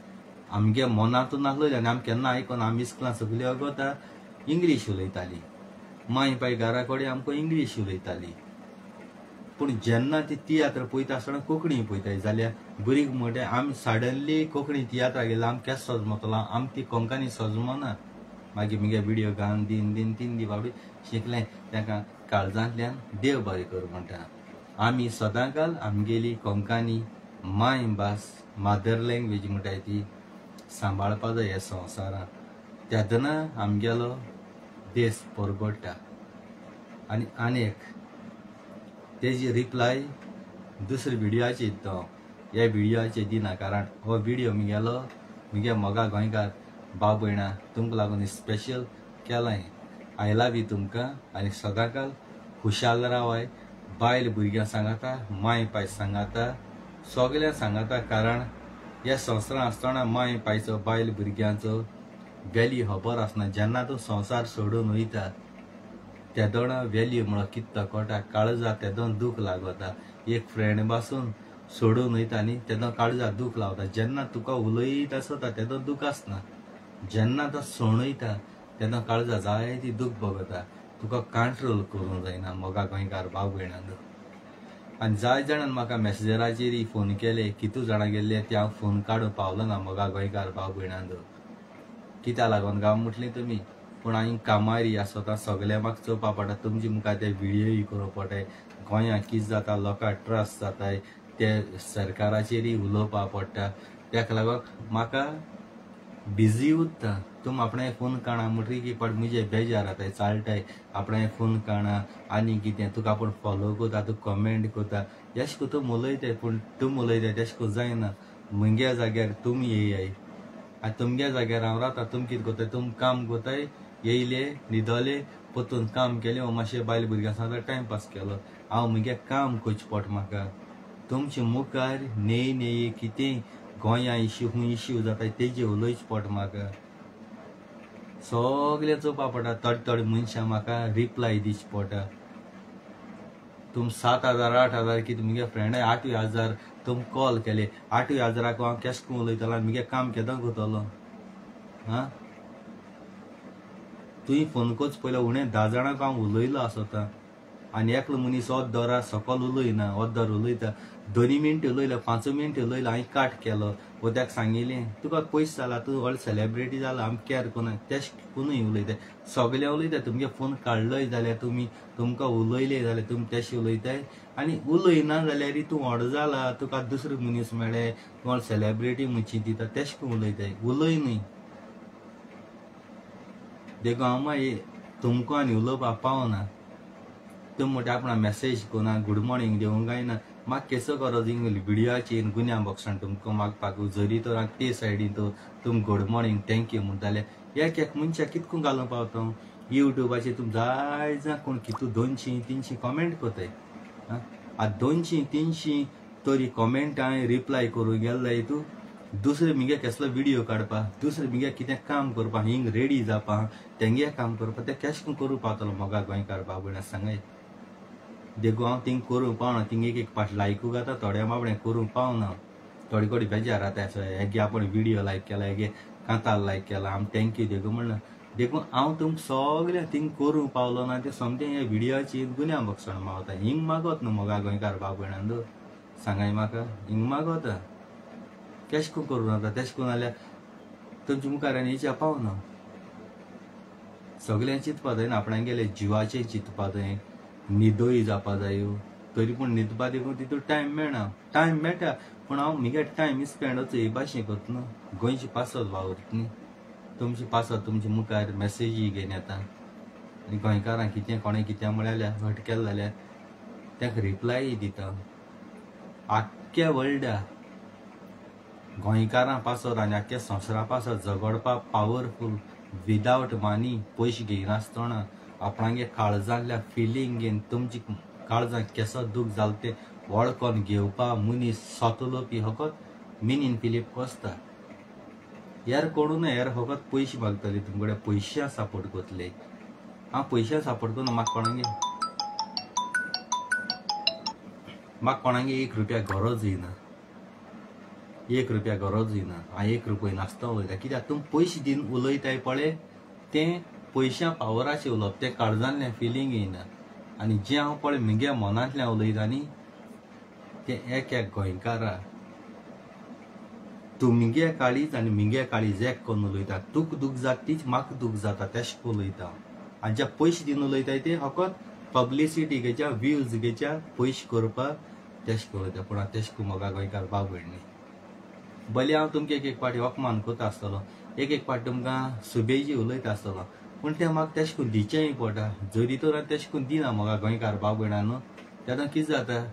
आमगे मनांतून आहलोली आनी आमी केन्ना आयकोन आमी इस्कलां सगळीं अगोता इंग्लीश उलयतालीं माय पाय घरा कडेन आमकां इंग्लीश उलयतालीं पूण जेन्ना ती तियात्र पळयता आसतना कोंकणी पळयताय जाल्यार भुरगीं म्हणटाय आमी सडनली कोंकणी तियात्राक गेले आमी केस सजमतलो आमी ती कोंकणी सजमना मागीर म्हगे व्हिडियो घालून दिन ती बाबडी शिकलें ताका काळजांतल्यान देव बरें करूं म्हणटा आमी सदांकाल आमगेली कोंकणी माय भास मदर लँग्वेज म्हणटाय ती सांबाळपा जाय ह्या संवसारांत तेदना आमगेलो देश परगडटा आनी आनेक तेजी रिप्लाय दुसऱ्या व्हिडियोचेर दिता ह्या व्हिडियोचेर दिना कारण हो व्हिडियो म्हगे मोगा गोंयकार भाव भयणां तुमकां लागून स्पेशल केलाय आय लव यू तुमकां आनी सदांकाल खुशाल रावाय बायल भुरग्यां सांगाता माय पाय सांगाता सगळ्यांक सांगाता कारण ह्या संवसारांत आसतना माय पायचो बायल भुरग्यांचो वेल्यू खबर आसना जेन्ना तूं संवसार सोडून वयता तेदोण वेल्यू म्हणून कितें कोटा काळजा तेदोन दूख लागता एक फ्रेंड पासून सोडून वयता न्ही तेदो काळजा दूख लावता जेन्ना तुका उलयता आसता तेदो दूख आसना जेन्ना तो सोडून तेन्ना काळजा जाय ती दूख भोगता तुका कंट्रोल करूंक जायना मोगा गोंयकार भाव भयणांक आनी जाय जाणान म्हाका मॅसेजराचेर फोन केले कितू जाणां गेल्ले ते हांव फोन काडूं पावलो ना मोगा गोंयकार भाव भयणांक कित्या लागोन गांव म्हटलें तुमी पूण हांवें कामारी आसता सगळें म्हाका चोवपा पडटा तुमचे मुखार ते व्हिडियोय करूंक पडटाय गोंयांत कितें जाता लोकांक ट्रस्ट जाताय ते सरकाराचेरय उलोवपा पडटा तेका लागोन म्हाका बिजी उरता तुम आपणे फोन काणा म्हणटरी की पड मुजे बेजार जाताय चालताय आपणे फोन काणा आनी कितें तुका आपूण फॉलो कोता तूं कमेंट कोता एश को तूं उलयताय पूण तूं उलयताय तेश को जायना म्हगे जाग्यार तुमी येयाय आनी तुमगे जाग्यार हांव रावता तुमी कितें कोताय तुम काम कोताय येयले न्हिदले पोतून काम केलें वा मातशें बायल भुरग्यां सांगता टायमपास केलो हांव म्हगे काम करचें पडटा म्हाका तुमचे मुखार नेये कितें गोंयां इश्यू जाताय तेजे उलोवचें पडटा म्हाका सगळें चोवपा पडटा थोडे मनशां म्हाका रिप्लाय दिवचे पडटा तुम 7,000 8,000 कितें मुगे फ्रेंडाय 8,000 तुम कॉल केले 8,000 हांव कॅश करून उलयतलो आनी मुगे काम केदां कोतलो हा तुवें फोन कोच पयलें उणें 10 जाणांक हांव उलयलो आसता आनी एकलो मनीस अर्द वरा सकयल उलयना अर्दर उलयता 2 मिनट उलयलो 5 मिनट उलयलो हांवें काट केलो वो ताका सांगिल्लें तुका पयस जाला तूं व्हड सेलेब्रिटी जाला आमी केअर कोना तेश कोणूय उलयताय सगळे उलयता तुमगे फोन काडलोय जाल्यार तुमी तुमकां उलयले जाल्यार तुमी तेशें उलयताय आनी उलयना जाल्यार तूं व्हड जाला तुका दुसरो मनीस मेळ्ळे तूं व्हड सेलेब्रिटी म्हणची दिता तेश करून उलयताय उलय न्ही देखो हांव मागीर तुमकां आनी उलोवपाक पावना तुम म्हणटा आपणा मेसेज कोना गुड मॉर्निंग देवूंक गायना म्हाका केसो गरज इंग व्हिडियोचेर गुन्या बॉक्सान तुमकां मागपाक जरी तर हांव ते सायडीन तो तुम गुड मॉर्निंग थँक्यू म्हणटाले एक मनशाक कितको घालूंक पावता युट्यूबाचेर तुम जाय जा कोण कितू 200-300 कॉमेंट कोताय आ 200-300 तरी कॉमेंट हांवें रिप्लाय करूं गेल्ले तूं दुसरे मिगे कसलो व्हिडिओ काडपाक दुसरे मिगे कितें काम करपाक हिंग रेडी जावपाक तेंगे काम करपाक ते कॅश करूं पावतलो मोगा गोंयकार बाबून सांगाय देखो हांव थिंग करूंक पावना थिंग एक पाट लायकू घाता थोड्या बाबडे करूंक पावना थोडी कोडी बेजार जाता हेगे आपण व्हिडिओ लायक केला हेगे कांताल लायक केला आम थँक्यू देखो म्हणलं देखून हांव तुमकां सगळें थिंग करूंक पावलो ना ते समतें हे व्हिडियोची गुन्या बॉक्सान मावता हिंग मागत न्हू मोगा गोंयकार बाबूणांद सांगाय म्हाका हिंग मागत कॅश करूं नाता तेश करून जाल्यार तुमच्या मुखार आनी हेच्या पावना सगळें चिंतपा जायना आपणाक गेले जिवाचें चिंतपा जाय न्हिदोय जावपा जाय तरी पूण न्हिदपा देखून तितून टायम मेळना टायम मेळटा पूण हांव म्हगे टायम स्पेंड हे भाशेन करता न्हू गोंयची पासत वावरता न्ही तुमची पासत तुमच्या मुखार मेसेजी घेवन येता आनी गोंयकारांक कितें कोणें कितें म्हळ्यार हट केलें जाल्यार ताका रिप्लाय दिता आख्ख्या वर्ल्डाक गोंयकारां पासत आनी आख्ख्या संवसारा पासत झगडपाक पावरफूल विदावट मनी पयशे घेयनासतना आपणागे काळजांतल्या फिलींग घेवन तुमची काळजां केसो दूख जालें तें वळखोन घेवपा मनीस सोतलोपी फकत मिनीन फिलीप कोस्ता हेर कोणून हेर फकत पयशे मागतले तुमचे कडेन पयशा सपोर्ट करतले हांव पयशा सपोर्ट करून म्हाका कोणागे 1 रुपया गरज येना 1 रुपया गरज येना हांव 1 रुपया नासता उलयता कित्याक तुमी पयशे दिवन उलयताय पळय तें पयशा पावराचें उलोवप तें काळजांतल्यान फिलींग येना आनी जें हांव पळय म्हगे मनांतल्यान उलयता न्ही तें एक गोंयकारा तूं म्हगे काळीज आनी म्हगे काळीज एक करून उलयता तुका दूख जाता तीच म्हाका दूख जाता तेशें उलयता आनी जे पयशे दिवन उलयताय ते फकत पब्लिसिटीच्या व्यूजच्या पयशे करपाक तेशें उलयता पूण हांव तेशें म्हाका गोंयकार बाबडनी भले हांव तुमकां एक पाटी अपमान करता आसतलो एक पाटी तुमकां सुबेजी उलयता आसतलो पूण तें म्हाका तेशें करून दिचेंय पडटा जरी तर तेशें करून दिना म्हाका गोंयकार बाबडा न्हू तेन्ना कितें जाता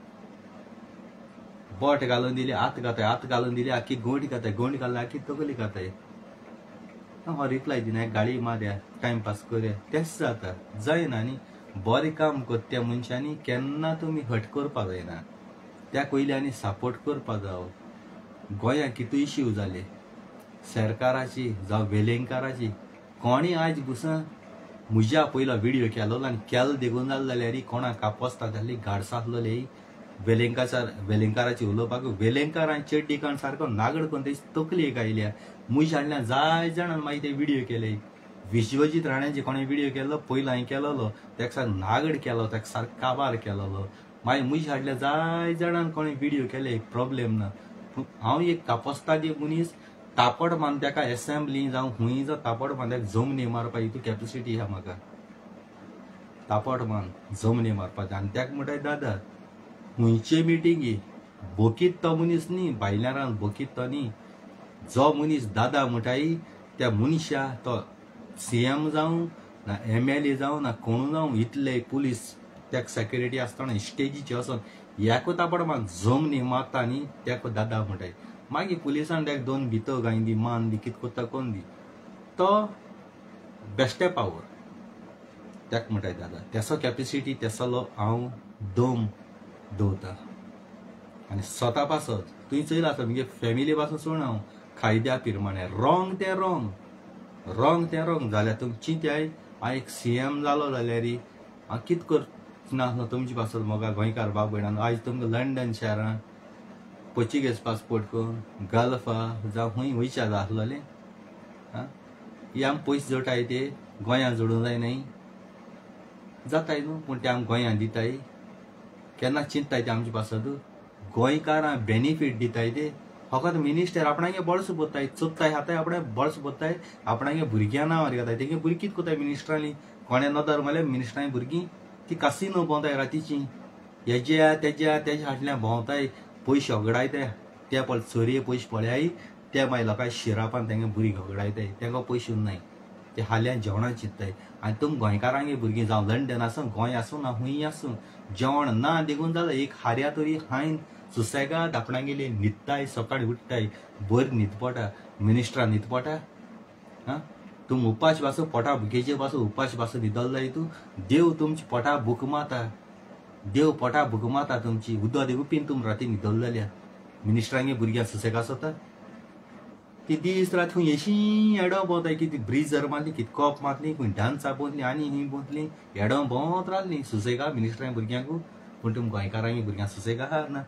बोट घालून दिले हात घालून दिले आख्खी गोंड खाताय गोंड घालून आख्खी तकली खाताय हांव रिप्लाय दिना गाडी मारया टायमपास करया तेच जाता जायना न्ही बरें काम करता त्या मनशांनी केन्ना तुमी हट करपा जायना त्या पयलीं सपोर्ट करपा जावो गोंयांत कितूय इश्यू जाले सरकाराची जावं वेलेंकाराची कोणी आयज बुसा म्हज्या पयलो व्हिडिओ केलो आनी केलो देखून जालें जाल्यार कोणाक कापोसता जाल्ली गाडसासलोले वेलेंकाराची उलोवपाक वेलेंकारान चेड्डी काण सारको नागड करून तेची तकली गायल्या मुश हाडल्या जाय जाणां मागीर ते व्हिडिओ केले विश्वजीत राण्याचे कोणें व्हिडिओ केलो पयलो हांवें केलोलो तेका सारको नागड केलो तेका सारको काबार केलोलो मागीर मुश हाडल्या जाय जाणां कोणें व्हिडिओ केले प्रॉब्लेम ना हांव एक कापोसतादी मनीस तापड मान तेका एसेंब्ली जावं हुंय जावं तापड मान तेका जमनी मारपा हितू कॅपेसिटी आहा म्हाका तापड मान जमनी मारपाचें आनी तेका म्हणटाय दादा हुंयचे मिटिंगी बोकीत तो मनीस न्ही भायल्या रान बोकीत तो न्ही जो मनीस दादा म्हणटाय त्या मनशा तो CM जावं ना MLA जावं ना कोण जावं इतले पुलीस तेका सेक्युरिटी आसतना स्टेजीचे वचोन ह्याको तापड मान जमनी मारता न्ही तेका दादा म्हणटाय मागीर पुलिसान तेका 2 भितो घायन दी मान दी कितें कोत्ता कोण दी तो बेश्टे पावर तेका म्हणटाय दादा तेसो कॅपेसिटी तेसलो हांव दम दवरता आनी स्वता पासत तुवें चयला आसा म्हगे फॅमिली पासून सोड हांव कायद्या प्रमाणे रॉंग तें रॉंग जाल्यार तुमी चिंत्याय हांव एक CM जालो जाल्यार हांव कितें कर ना तुमची पासत मोगा गोंयकार भाव भयणांनो आज तुमकां लंडन शारां पोर्चुगेज पासपोर्ट करून गल्फा जावं खंय वयच्या जाय आसलोलें ही आमी पयशे जोडटाय ते गोंयांत जोडूं जाय न्हय जाताय न्हू पूण ते आमी गोंयांत दिताय केन्ना चिंतताय ते आमचे पासत गोंयकारां बेनिफीट दिताय ते फकत मिनिस्टर आपणागे बळस बोत्ताय चोत्ताय हाताय आपणे बळस बोत्ताय आपणागे भुरग्यां नांवार घेताय तेगे भुरगीं कितें कोताय मिनिस्टरांनी कोणें नदर मारल्यार मिनिस्टरांनी भुरगीं ती कासिनो भोंवताय रातीची हेज्या तेज्या फाटल्यान भोंवताय पयशे होगडायताय ते पळ चोरये पयशे पळयाय ते मागीर लोकांच्या शिरापान तेंगे भुरगीं होगडायताय तेंका पयशे उरनाय ते हाल्यान जेवणां चिंतताय आनी तुम गोंयकारांगे भुरगीं जावं लंडन आसूं गोंय आसूं ना खंय आसूं जेवण ना देखून जाता एक हार्या तरी हायन सुसेगाद आपणागेली न्हिदताय सकाळी उठताय बरी न्हीद पडटा मिनिस्टरां न्हीद पडटा तुम उपाश पासून पोटा भुकेचे पासून उपाश पासून न्हिदल जाय तूं देव तुमची पोटा भूक माता देव पोटा भूक माता तुमची उदो देव पिन तुम राती न्हिदल जाल्यार मिनिस्टरांगे भुरग्यां सुसेगा सोता ती दीस रात खंय येशी एडो भोंवताय कितें ब्रिजर मारली कितें कॉप मारली खंय डान्सा बोंतली आनी खंय बोंतली एडो भोंवत रावली सुसेगा मिनिस्टरांगे भुरग्यांकू पूण तुम गोंयकारांगे भुरग्यांक सुसेगा आहा ना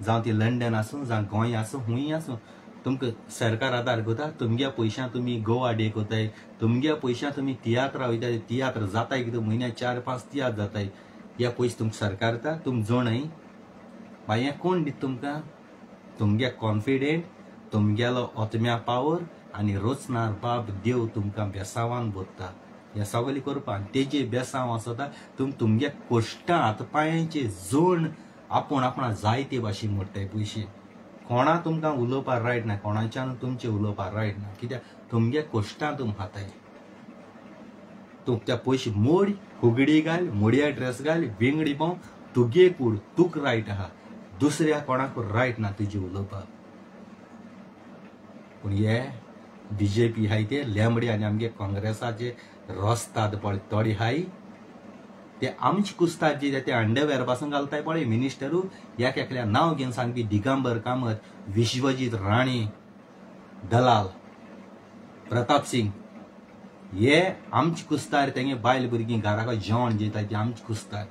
जावं ती लंडन आसूं जावं गोंय आसूं खंय आसूं तुमकां सरकार आदार करता तुमगे पयशां तुमी गोवा डे कोताय तुमगे पयशां तुमी तियात्रां वयताय तियात्र जाताय कितें म्हयन्याक 4-5 तियात्र जाताय हे पयशे तुमकां सरकार दिता तुम जोणय मागीर हें कोण दिता तुमकां तुमगे कॉन्फिडेंट तुमगेलो आत्म्या पावर आनी रोचनार बाब देव तुमकां बेसांवान बोत्ता हें सगळें करपा आनी तेजे बेसांव आसता तुमगे कोश्टां हातपांयाचे जोड आपूण आपणा जाय ते भाशेन मोडटाय पयशे कोणा तुमकां उलोवपाक रायट ना कोणाच्यान तुमचे उलोवपाक रायट ना कित्याक तुमगे कोश्टां तुम खाताय तूं त्या पयशे मोड फुगडी घाल मोडया ड्रेस घाल वेंगडी पाव तुगे कूड तुक रायट आहा दुसऱ्या कोणाक रायट ना तुजे उलोवपाक पूण हे बीजेपी हाय ते लेंबडे आनी आमगे काँग्रेसाचे रस्तात पळय तोडे हाय ते आमचे कुस्तार जे ते अंडरवेअर पासून घालताय पळय मिनिस्टरू एक एकल्या नांव घेवन सांगपी दिगंबर कामत विश्वजीत राणे दलाल प्रताप सिंग हे आमचे कुस्तार तेंगे बायल भुरगीं घराक जेवण जेताय ते आमचे कुस्तार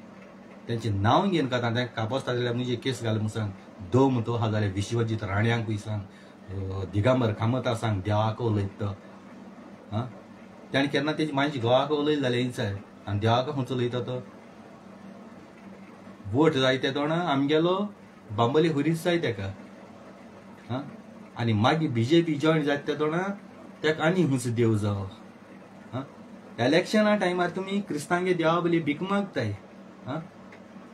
तेंचे नांव घेवन खाता तें कापोसता जाल्यार म्हणजे केस घाल म्हूण सांग दोम तो हा जाल्यार विश्वजीत राण्यांकूय सांग दिगंबर कामता सांग देवाक उलयत तो ताणें केन्ना तेजी मातशी गोवाक उलयली जाल्यार विचार आनी देवाक खंयचो उलयता तो वोट जाय ते तोणा आमगेलो बांबोली हुरीस जाय तेका आनी मागीर बीजेपी जॉयन जाता ते तोणा तेका आनी खंयचो देव जावो इलेक्शना टायमार तुमी क्रिस्तांगे देवा बली भीक मागताय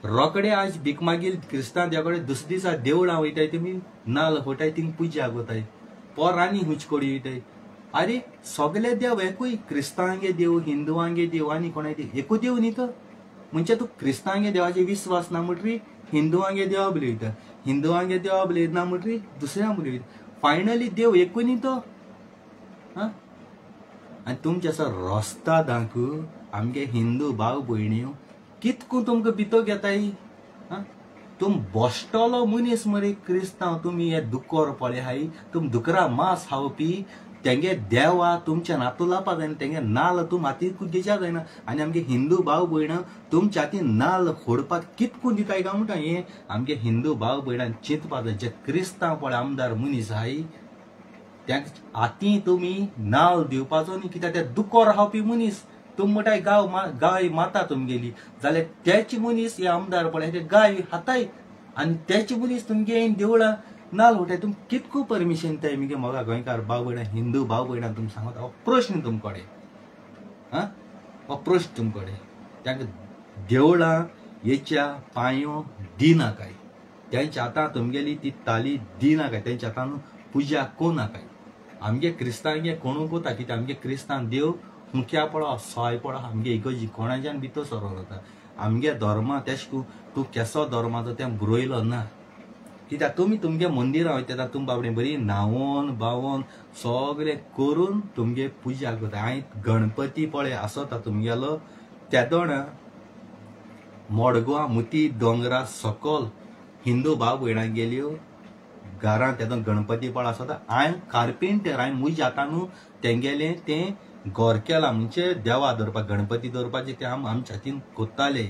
रोकडे आज भीक मागील क्रिस्तांव देवाकडे दुसरे दिसा देवळां वयताय तुमी नाल्ल फोटाय थिंग पुजा कोताय पोर आनी हुंच कोडी वयताय अरे सगळे देव एकूय क्रिस्तांगे देव हिंदुवांगे देव आनी कोणाय देव एकू देव न्ही तो म्हणजे तूं क्रिस्तांगे देवाचे विश्वास ना म्हणटरी हिंदुवांगे देवा बली वयता हिंदुवांगे देवा बली ना म्हणटरी दुसऱ्या बली वयता फायनली देव एकू न्ही तो आनी तुमचे असो रस्ता दाखू आमगे हिंदू भाव भयण्यो कितको तुमकां भितो घेताय तुम बसटलो मनीस मरे क्रिस्तांव तुमी हे दुकोर पळय हाय तुम दुकरा मांस खावपी तेंगे देवा तुमच्या नातू लावपा जायना तेंगे नाल्ल तुम हातीक दिवच्या जायना आनी आमगे हिंदू भाव भयण तुमच्या हातीन नाल्ल फोडपाक कितको दिताय काय म्हणटा हे आमगे हिंदू भाव भयणान चिंतपा जाय जे क्रिस्तांव पळय आमदार मनीस हाय त्यांच्या हाती तुमी नाल्ल दिवपाचो न्ही कित्याक ते दुकोर खावपी मनीस तुम म्हणटाय गाय माता तुमगेली जाल्यार त्याची मनीस हे आमदार पळय ते गाय हाताय आनी त्याची मनीस तुमगे देवळां नाल्ल फोटाय तुम कितको परमिशन दिताय मगे म्हाका गोंयकार भाव भयणां हिंदू भाव भयणां तुम सांगता हो प्रश्न तुमकडे हो प्रश्न तुमकडे तांकां देवळां हेच्या पांयो दिना काय तेंच्या हातां तुमगेली ती ताली दिना काय तेंच्या हातान पुजा कोना काय आमगे क्रिस्तांगे कोणू कोता कित्याक आमगे क्रिस्तांव देव मुख्या पळो सोय पळो आमगे इगोजी कोणाच्यान भितर सरो जाता आमगे धर्मा तेशको तूं केसो धर्माचो तें बुरयलो ना कित्याक तुमी तुमगे मंदिरां वयता तुम बाबडे बरी न्हांवोन बावोन सगळें करून तुमगे पुजा करता हांवें गणपती पळय आसता तुमगेलो तेदोण मोडगोवा मुती दोंगरा सकल हिंदू भाव भयणां गेल्यो घरांत तेदोन गणपती पळय आसता हांवें कार्पेंटर हांवें मुज हातानू तेंगेलें तें घर केलां म्हणजे देवा दवरपाक गणपती दवरपाचें तें आमच्या हातीन कोत्ताले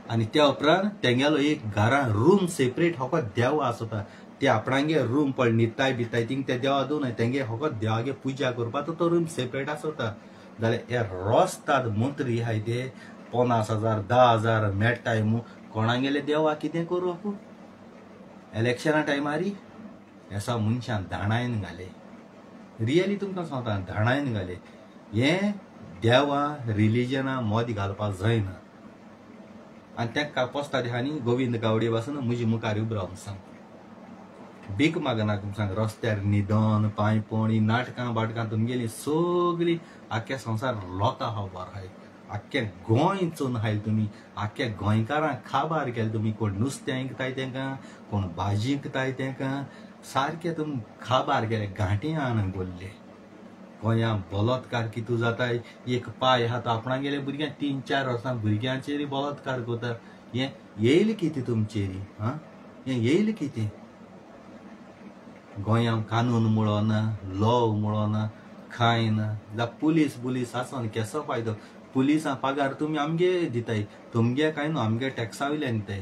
आणि त्या उपरांत तेंगेलो एक घरा रूम सेपरेट होको देव आसता ते आपणांगे रूम पळ न्हिदताय बिताय थिंग ते देवा दोन तेंगे होको देवागे पुजा करपाचो तो रूम सेपरेट आसता जाल्यार हे रोस्तात मंत्री हाय ते 50,000 10,000 मेळटाय मू कोणागेले देवा कितें करू आपूण इलेक्शना टायमारी असा मनशान धाणायन घाले रियली तुमकां सांगता धाणायन घाले हे देवा रिलिजना मत घालपाक जायना आणि त्या पोस्ता दिहानी गोविंद गावडे पासून म्हजी मुखार उबो रावन सांग भीक मागना तुमकां रस्त्यार निधन पांयपणी नाटकां बाटकां तुमगेली सगळी आख्या संवसार लोकां खबर आहाय आख्या गोंय चोन हाय तुमी आख्या गोंयकारांक खाबार केले तुमी कोण नुस्तें विकताय तेंकां कोण भाजी विकताय तेंकां सारखे तुम खाबार केले घांटी आन बोलले गोंया बलात्कार कितू जाताय एक पाय आहा तो आपणा गेले भुरग्यां 3-4 वर्सां भुरग्यांचेर बलात्कार करता हे येयले कितें तुमचेरी हे येयले कितें गोंया कानून मुळोना लॉ मुळोना कांय ना जाल्यार पुलीस आसन केसो फायदो पुलिसां पगार तुमी आमगे दिताय तुमगे काय न्हू आमगे टॅक्सा वयल्यान दिताय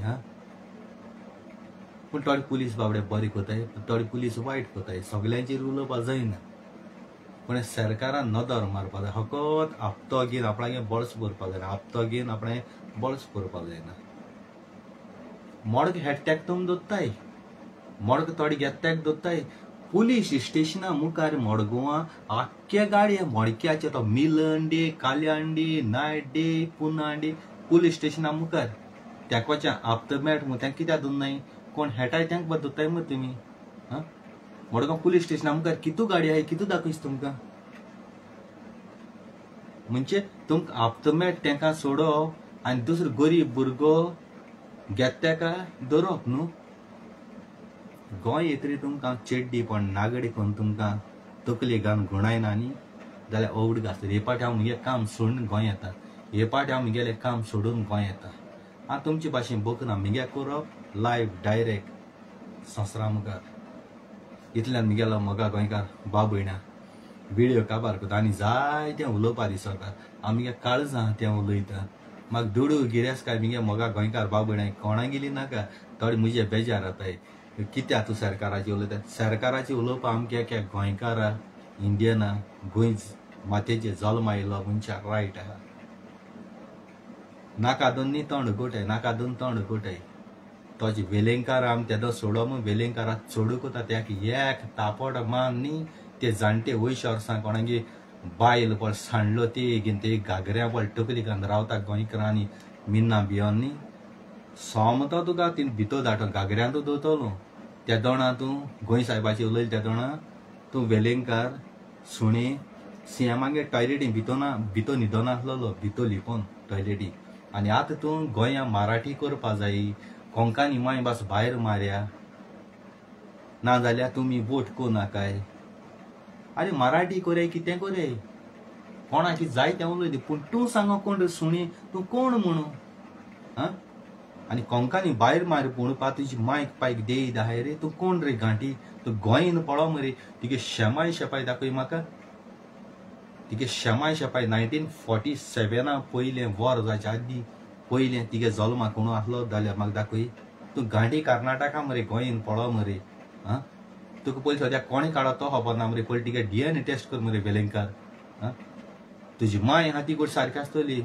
पूण थोडे पुलीस बाबडे बरे कोताय थोडे पुलीस वायट कोताय सगल्यांचेर उलोवपाक जायना पण सरकारान नदर मारपाक जाय फकत हप्तो घेवन आपणागे बळस भरपाक जायना हप्तो घेवन आपणे बळस भरपाक जायना मोडग हेडटॅक तुम दोत्ताय मोडग थोडे घेताक दोत्ताय पुलीस स्टेशना मुखार मोडगोवा आख्या गाडये मोडक्याचे तो मिलंडे काल्याण्डे नायडे पुनांडे पुलीस स्टेशना मुखार त्याकोच्या हप्तो मेळट मग त्यांक कित्याक दोनाय कोण हेटाय त्यांक बद दोत्ताय मग तुमी मोडगांव पुलीस स्टेशना मुखार कितू गाडी आहाय कितू दाखयस तुमकां म्हणजे तुमकां हप्तो मेळट तेंकां सोडप आनी दुसरो गरीब भुरगो घेता तेका दवरप न्हू गोंय येतरी तुमकां चेड्डी पण नागडी कोण तुमकां तकली घालून घुणायना न्ही जाल्यार अवड घातली हे पाटी हांव म्हगे काम सोडून गोंय येता हे पाटी हांव म्हगेलें काम सोडून गोंय येता हांव तुमचे भाशेन बकना म्हगे करप लायव्ह डायरेक्ट संवसारा मुखार इतल्यान म्हगेलो मोगा गोंयकार बाब भयणा व्हिडियो काबार करता आनी जायतें उलोवपा दिसता हांव म्हगे काळजां तें उलयता म्हाका दुडू गिरेस्त म्हगे मोगा गोंयकार बाब भयणां कोणा गेली नाका थोडे म्हजे बेजार जाताय कित्याक तूं सरकाराची उलयता सरकाराची उलोवपा आमच्या गोंयकारा इंडियना गोंय मातयेचे जल्म आयलो मनशाक रायट आहा नाका दोनी तोंड घोटाय नाका दोन तोंड घोटाय तोचे वेलेंकार आम तेदो सोडो वेलेंकारा चोडू कोता त्याक एक तापोड मान न्ही ते जाणटे वयशे वर्सां कोणागे बायल पळ सांडलो ती घेवन ते घागऱ्या पळ तकली घालून रावता गोंयकारांनी मिन्ना भियोन न्ही सोमतो तुका ती भितो धाडटलो घागऱ्यांतू दोतलो त्या दोणा तूं गोंय साहेबाची उलयले त्या दोणा तूं वेलेंकार सुणे सीएमागे टॉयलेटी भितो न्हिदो नासलो भितो लिपोन टॉयलेटी आनी आतां तूं गोंया मराठी करपा जायी कोंकणी माय भास भायर मारया नाजाल्यार तुमी वोट कोनाकाय अरे मराठी कोरे कितें कोरे कोणाची जाय तें उलय पूण तूं सांगो कोण सुणी तूं कोण म्हणू आनी कोंकणी भायर मार पूण तुजी मायक पायक देई दाहाय रे तूं कोण रे घांटी तूं गोंयन पळो मरे तिगे शेमाय शेपाय दाखय म्हाका तिगे शेमाय शेपाय 1947 पयलें वर जाच्या आदी पयलें तिगे जल्मा कोण आसलो जाल्यार म्हाका दाखय तूं घांटी कर्नाटका मरे गोंयन पळो मरे तुका पयलीं सद्याक कोणें काडो तो खबर ना मरे पयलीं तिगे DNA टेस्ट कर मरे वेलेंकार तुजी माय आहा ती गोट सारकी आसतली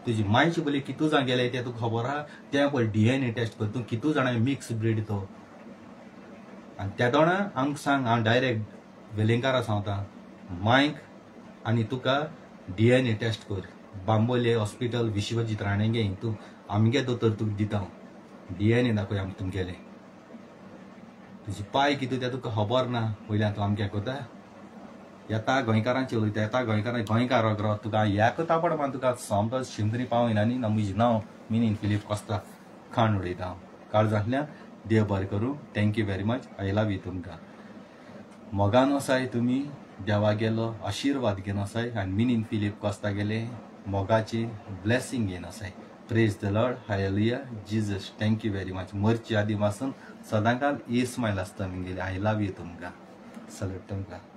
तुजी मायची पयलीं कितू जाण गेले तें तुका खबर आहा तें पळय DNA टेस्ट कर तूं कितू जाणां मिक्स ब्रीड तो आनी त्या दोणा आमकां सांग हांव डायरेक्ट वेलेंकारा सांगता मायक आनी तुका DNA टेस्ट कर बांबोले हॉस्पिटल विश्वजीत राणेगे हितू आमगे दोतोर तुका दिता DNA दाखय आमकां तुमगेलें तुजी पाय कितू तें तुका खबर ना पयलीं तूं आमगे कोता येता गोंयकारांची उलयता येता गोंयकार अग्रो तुका ह्याक तापड मान तुका समतो शिंदरी पावयना न्ही ना म्हजें नांव मिनीन फिलीप कोस्ता खाण उडयता हांव काळजांतल्यान देव बरें करूं thank you very much I love you तुमकां मोगान वसाय तुमी देवा गेलो आशिर्वाद घेवन वसाय आनी मिनीन फिलीप कोस्ता गेले मोगाची ब्लेसिंग घेवन वसाय praise the Lord hallelujah Jesus thank you very much मरचे आदी पासून सदांकाल इस्मायल आसता म्हगेले आय लव यू तुमकां सलूट तुमकां